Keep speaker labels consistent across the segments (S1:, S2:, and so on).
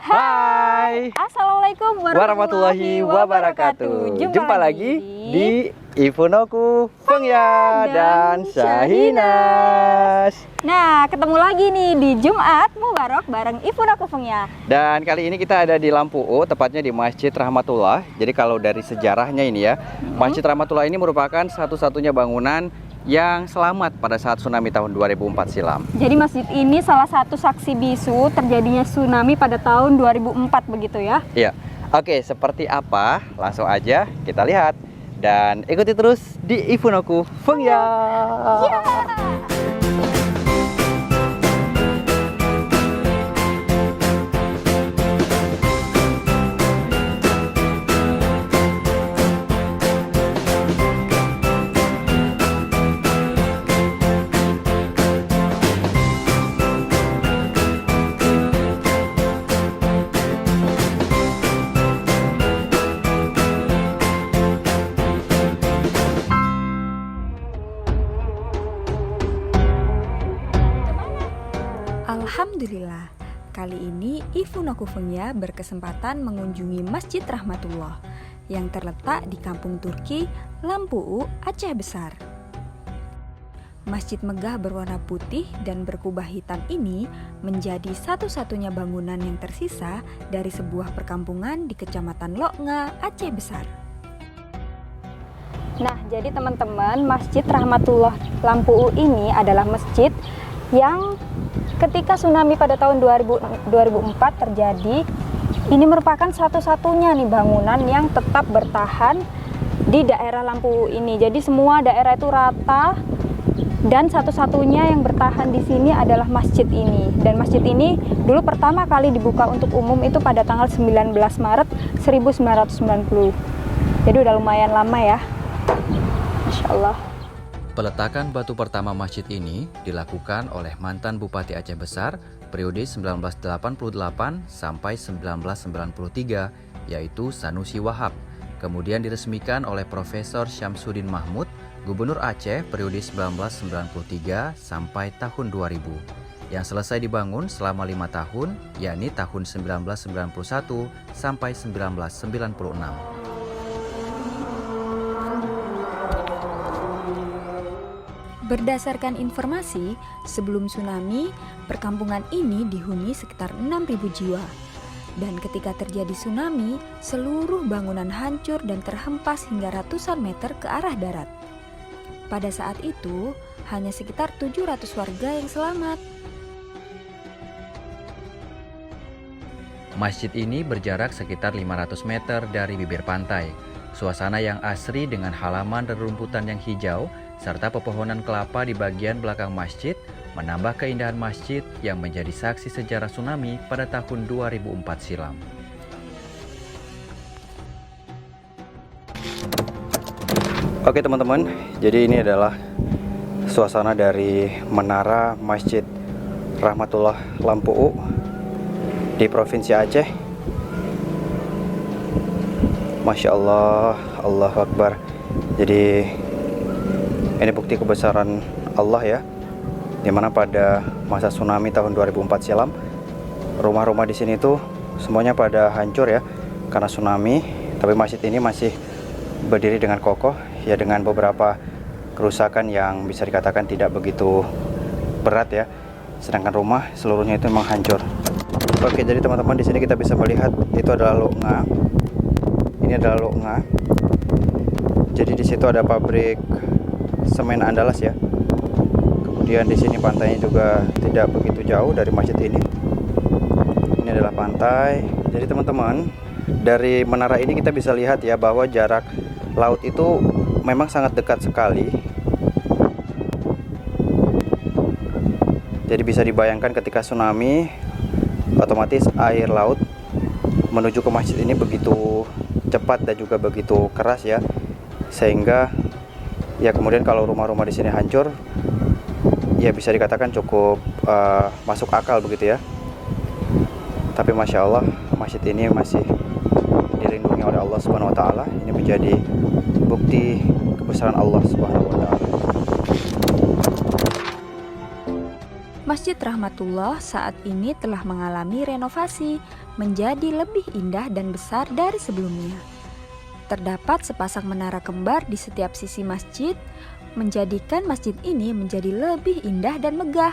S1: Hai,
S2: Assalamualaikum
S1: warahmatullahi wabarakatuh. Jumpa lagi di Ifunoku Fengya dan Syahinas.
S2: Nah, ketemu lagi nih di Jumat Mubarak bareng Ifunoku Fengya.
S1: Dan kali ini kita ada di Lampuo, tepatnya di Masjid Rahmatullah. Jadi kalau dari sejarahnya ini ya, Masjid Rahmatullah ini merupakan satu-satunya bangunan yang selamat pada saat tsunami tahun 2004 silam.
S2: Jadi masjid ini salah satu saksi bisu terjadinya tsunami pada tahun 2004 begitu ya?
S1: Iya. Oke, seperti apa? Langsung aja kita lihat dan ikuti terus di Ifunoku Fengya.
S3: Alhamdulillah, kali ini Ifunoku Fengya berkesempatan mengunjungi Masjid Rahmatullah yang terletak di Kampung Turki, Lampuo, Aceh Besar. Masjid megah berwarna putih dan berkubah hitam ini menjadi satu-satunya bangunan yang tersisa dari sebuah perkampungan di Kecamatan Loknga, Aceh Besar.
S2: Nah, jadi teman-teman, Masjid Rahmatullah Lampuo ini adalah masjid yang ketika tsunami pada tahun 2004 terjadi, ini merupakan satu-satunya nih bangunan yang tetap bertahan di daerah Lampuo ini. Jadi semua daerah itu rata dan satu-satunya yang bertahan di sini adalah masjid ini. Dan masjid ini dulu pertama kali dibuka untuk umum itu pada tanggal 19 Maret 1990. Jadi udah lumayan lama ya. Masya Allah.
S4: Peletakan batu pertama masjid ini dilakukan oleh mantan Bupati Aceh Besar periode 1988 sampai 1993, yaitu Sanusi Wahab. Kemudian diresmikan oleh Profesor Syamsuddin Mahmud, Gubernur Aceh periode 1993 sampai tahun 2000. Yang selesai dibangun selama 5 tahun, yakni tahun 1991 sampai 1996.
S3: Berdasarkan informasi, sebelum tsunami, perkampungan ini dihuni sekitar 6.000 jiwa. Dan ketika terjadi tsunami, seluruh bangunan hancur dan terhempas hingga ratusan meter ke arah darat. Pada saat itu, hanya sekitar 700 warga yang selamat.
S4: Masjid ini berjarak sekitar 500 meter dari bibir pantai. Suasana yang asri dengan halaman dan rumputan yang hijau, serta pepohonan kelapa di bagian belakang masjid menambah keindahan masjid yang menjadi saksi sejarah tsunami pada tahun 2004 silam.
S1: Oke teman-teman, jadi ini adalah suasana dari menara Masjid Rahmatullah Lampuo di Provinsi Aceh. Masya Allah, Allahu Akbar. Jadi ini bukti kebesaran Allah ya, dimana pada masa tsunami tahun 2004 silam, rumah-rumah di sini tuh semuanya pada hancur ya karena tsunami. Tapi masjid ini masih berdiri dengan kokoh ya, dengan beberapa kerusakan yang bisa dikatakan tidak begitu berat ya. Sedangkan rumah seluruhnya itu memang hancur. Oke, jadi teman-teman di sini kita bisa melihat itu adalah Loknga. Ini adalah Loknga. Jadi di situ ada pabrik semen Andalas ya. Kemudian di sini pantainya juga tidak begitu jauh dari masjid ini. Ini adalah pantai. Jadi teman-teman, dari menara ini kita bisa lihat ya bahwa jarak laut itu memang sangat dekat sekali. Jadi bisa dibayangkan ketika tsunami, otomatis air laut menuju ke masjid ini begitu cepat dan juga begitu keras ya. Sehingga ya kemudian kalau rumah-rumah di sini hancur, ya bisa dikatakan cukup masuk akal begitu ya. Tapi Masya Allah, masjid ini masih dilindungi oleh Allah Subhanahu Wa Taala. Ini menjadi bukti kebesaran Allah Subhanahu Wa Taala.
S3: Masjid Rahmatullah saat ini telah mengalami renovasi menjadi lebih indah dan besar dari sebelumnya. Terdapat sepasang menara kembar di setiap sisi masjid, menjadikan masjid ini menjadi lebih indah dan megah.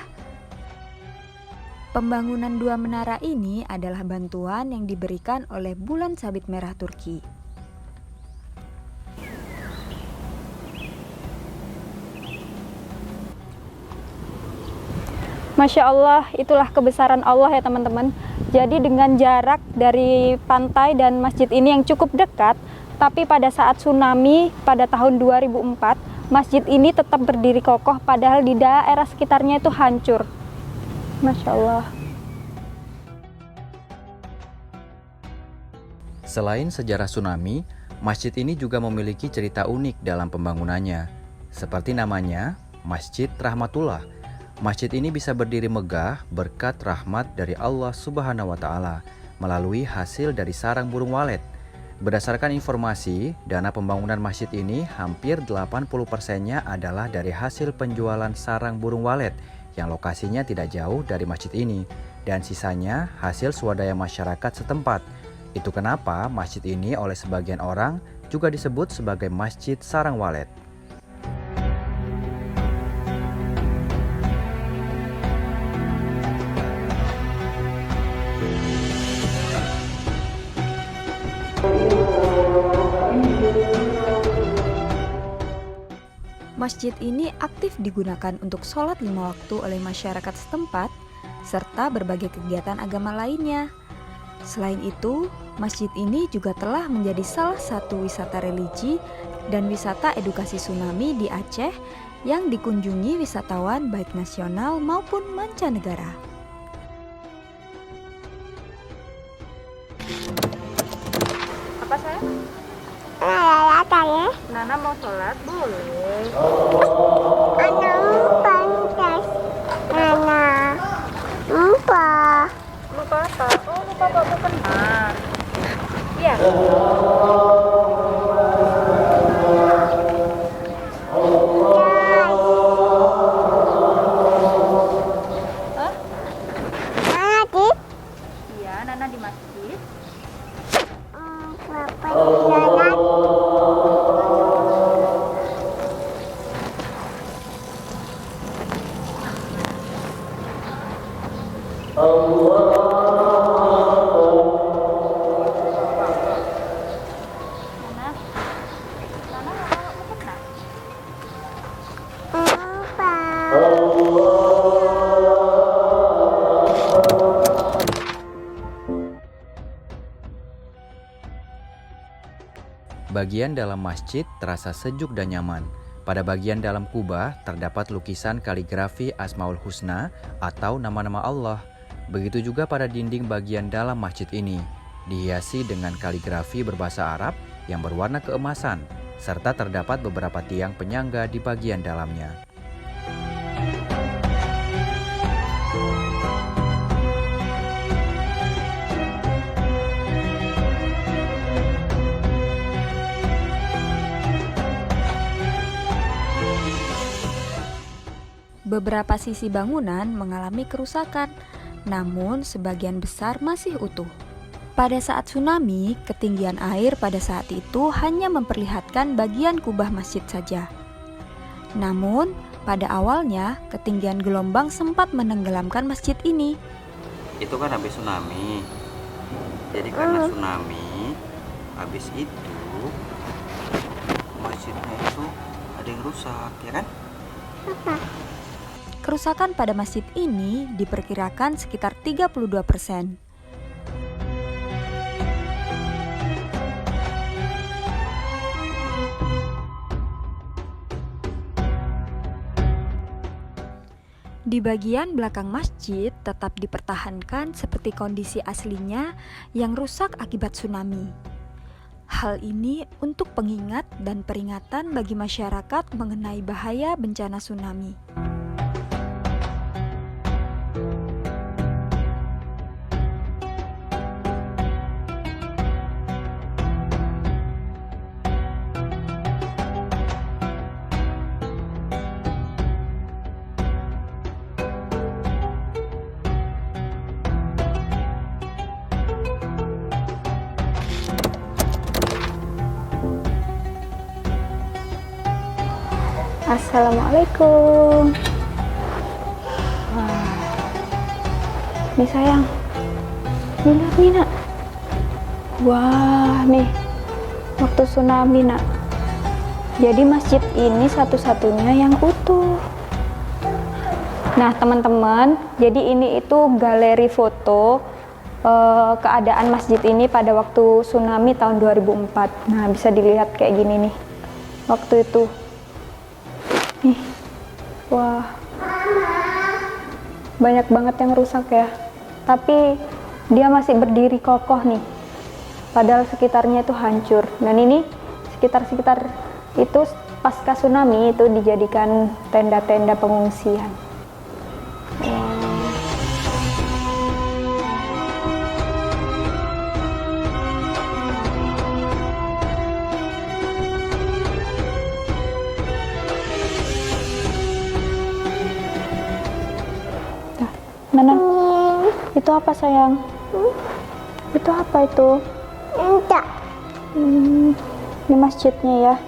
S3: Pembangunan dua menara ini adalah bantuan yang diberikan oleh Bulan Sabit Merah Turki.
S2: Masya Allah, itulah kebesaran Allah ya teman-teman. Jadi dengan jarak dari pantai dan masjid ini yang cukup dekat, tapi pada saat tsunami pada tahun 2004, masjid ini tetap berdiri kokoh padahal di daerah sekitarnya itu hancur. Masya Allah.
S4: Selain sejarah tsunami, masjid ini juga memiliki cerita unik dalam pembangunannya. Seperti namanya, Masjid Rahmatullah. Masjid ini bisa berdiri megah berkat rahmat dari Allah Subhanahu wa Ta'ala melalui hasil dari sarang burung walet. Berdasarkan informasi, dana pembangunan masjid ini hampir 80%-nya adalah dari hasil penjualan sarang burung walet yang lokasinya tidak jauh dari masjid ini, dan sisanya hasil swadaya masyarakat setempat. Itu kenapa masjid ini oleh sebagian orang juga disebut sebagai Masjid Sarang Walet.
S3: Masjid ini aktif digunakan untuk sholat 5 waktu oleh masyarakat setempat, serta berbagai kegiatan agama lainnya. Selain itu, masjid ini juga telah menjadi salah satu wisata religi dan wisata edukasi tsunami di Aceh yang dikunjungi wisatawan baik nasional maupun mancanegara.
S2: Apa saya? Nana mau sholat? Boleh. Lupa apa? Oh, lupa bawa benar. Iya. Hah? Iya, Nana di masjid.
S4: Bagian dalam masjid terasa sejuk dan nyaman. Pada bagian dalam kubah terdapat lukisan kaligrafi Asmaul Husna atau nama-nama Allah. Begitu juga pada dinding bagian dalam masjid ini, dihiasi dengan kaligrafi berbahasa Arab yang berwarna keemasan, serta terdapat beberapa tiang penyangga di bagian dalamnya.
S3: Beberapa sisi bangunan mengalami kerusakan, namun sebagian besar masih utuh. Pada saat tsunami, ketinggian air pada saat itu hanya memperlihatkan bagian kubah masjid saja. Namun, pada awalnya ketinggian gelombang sempat menenggelamkan masjid ini.
S1: Itu kan habis tsunami. Jadi karena tsunami, habis itu masjidnya itu ada yang rusak, ya kan?
S3: Kerusakan pada masjid ini diperkirakan sekitar 32%. Di bagian belakang masjid tetap dipertahankan seperti kondisi aslinya yang rusak akibat tsunami. Hal ini untuk pengingat dan peringatan bagi masyarakat mengenai bahaya bencana tsunami.
S2: Assalamualaikum. Wah. Nih sayang. Nih lihat nih nak. Wah nih. Waktu tsunami nak. Jadi masjid ini satu-satunya yang utuh. Nah teman-teman, jadi ini itu galeri foto keadaan masjid ini pada waktu tsunami tahun 2004. Nah bisa dilihat kayak gini nih waktu itu nih. Wah banyak banget yang rusak ya, tapi dia masih berdiri kokoh nih, padahal sekitarnya itu hancur. Dan ini sekitar itu pasca tsunami itu dijadikan tenda-tenda pengungsian. Nana, itu apa sayang? Itu apa itu?
S5: Enggak.
S2: Ini masjidnya ya,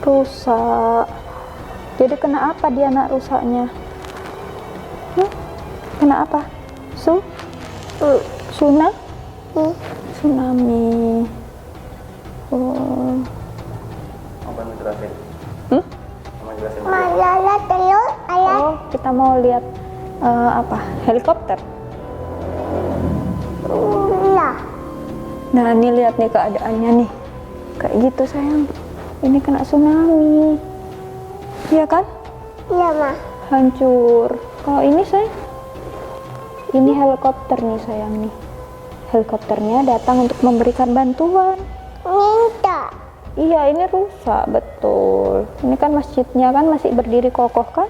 S2: rusak. Jadi kena apa dia nak rusaknya? Kena apa? Tsunami. Oh.
S1: Apa yang jelasin?
S5: Malala telur ayah.
S2: Oh, kita mau lihat apa? Helikopter.
S5: Lah.
S2: Nah, ini lihat nih keadaannya nih. Kayak gitu sayang. Ini kena tsunami. Iya kan?
S5: Iya mah.
S2: Hancur. Kalau ini sayang, ini helikopter nih sayang nih. Helikopternya datang untuk memberikan bantuan.
S5: Minta.
S2: Iya, ini rusak betul. Ini kan masjidnya kan masih berdiri kokoh kan?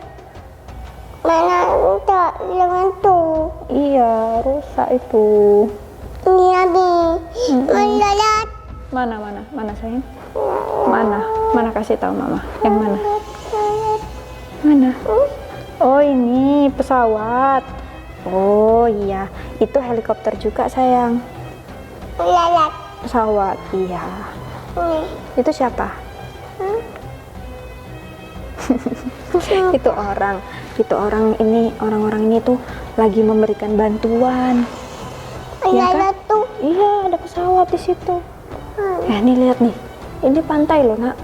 S5: Mana minta jangan tuh.
S2: Iya, rusak itu.
S5: Ini abi. Malala.
S2: Mana sayang? Mana kasih tahu mama. Yang mana? Mana? Oh, ini pesawat. Oh iya, itu helikopter juga sayang.
S5: Malala.
S2: Pesawat, iya. Itu siapa? Itu orang-orang ini tuh lagi memberikan bantuan. Ya
S5: Malala
S2: kan?
S5: tuh.
S2: Iya, ada pesawat di situ. Nih lihat nih, ini pantai loh nak.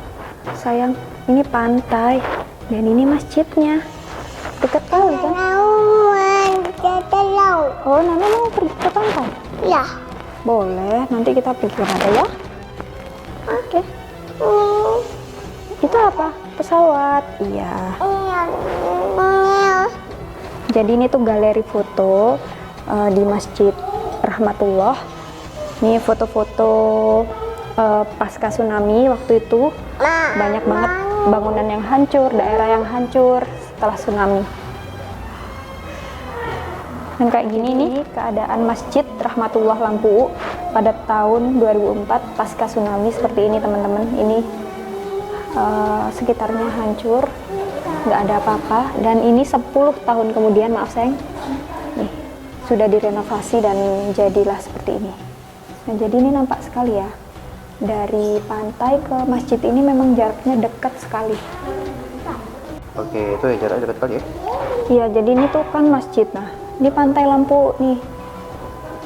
S2: Sayang, ini pantai dan ini masjidnya. Dekat kali kan?
S5: Nauan tetelau.
S2: Oh, Nana mau pergi ke pantai?
S5: Ya.
S2: Boleh, nanti kita pergi ke pantai ya. Oke. Itu apa? Pesawat. Iya. Jadi ini tuh galeri foto di Masjid Rahmatullah. Ini foto-foto pasca tsunami waktu itu. Banyak banget bangunan yang hancur, daerah yang hancur setelah tsunami. Dan kayak gini nih keadaan Masjid Rahmatullah Lampu pada tahun 2004 pasca tsunami seperti ini teman-teman. Ini sekitarnya hancur, nggak ada apa-apa. Dan ini 10 tahun kemudian, maaf sayang, nih sudah direnovasi dan jadilah seperti ini. Nah jadi ini nampak sekali ya, dari pantai ke masjid ini memang jaraknya dekat sekali.
S1: Oke, itu ya jaraknya dekat kali ya.
S2: Iya, jadi ini tuh kan masjid. Nah, ini pantai Lampu nih.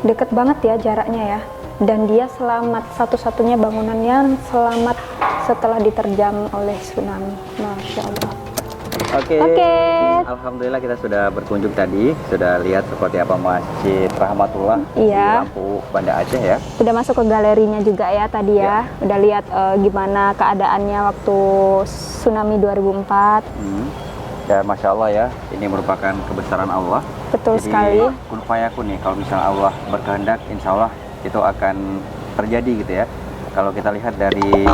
S2: Deket banget ya jaraknya ya. Dan dia selamat, satu-satunya bangunan yang selamat setelah diterjang oleh tsunami. Masya Allah.
S1: Oke. Alhamdulillah kita sudah berkunjung tadi, sudah lihat seperti apa Masjid Rahmatullah di
S2: Iya.
S1: Lampu, Banda Aceh ya.
S2: Udah masuk ke galerinya juga ya tadi ya. Udah lihat gimana keadaannya waktu tsunami 2004.
S1: Ya Masya Allah ya, ini merupakan kebesaran Allah.
S2: Betul
S1: Jadi,
S2: sekali.
S1: kun fayakun nih, kalau misalnya Allah berkehendak, insya Allah itu akan terjadi gitu ya. Kalau kita lihat dari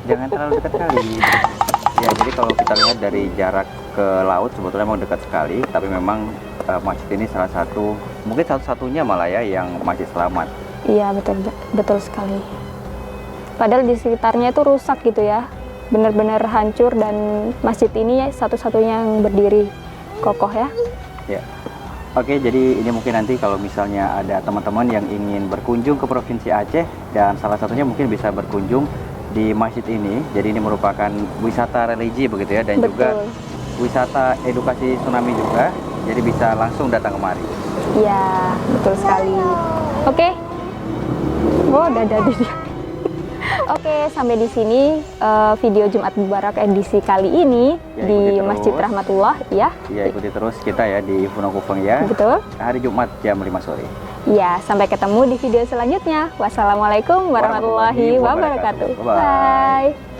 S1: jangan terlalu dekat kali. Ya, jadi kalau kita lihat dari jarak ke laut sebetulnya memang dekat sekali, tapi memang masjid ini salah satu, mungkin satu-satunya malah ya yang masih selamat.
S2: Iya, betul sekali. Padahal di sekitarnya itu rusak gitu ya. Benar-benar hancur dan masjid ini ya satu-satunya yang berdiri kokoh ya.
S1: Ya. Oke, jadi ini mungkin nanti kalau misalnya ada teman-teman yang ingin berkunjung ke Provinsi Aceh dan salah satunya mungkin bisa berkunjung di masjid ini. Jadi ini merupakan wisata religi begitu ya, dan juga wisata edukasi tsunami juga. Jadi bisa langsung datang kemari.
S2: Ya, betul sekali. Oke. Oh, dadah dia. Oke, sampai di sini video Jumat Mubarak edisi kali ini
S1: Ya,
S2: di
S1: ikuti terus.
S2: Masjid Rahmatullah ya.
S1: Ya, ikuti terus kita ya di Funakufeng ya.
S2: Betul.
S1: Hari Jumat jam 5 sore.
S2: Ya, sampai ketemu di video selanjutnya. Wassalamualaikum warahmatullahi wabarakatuh.
S1: Bye-bye.
S2: Bye.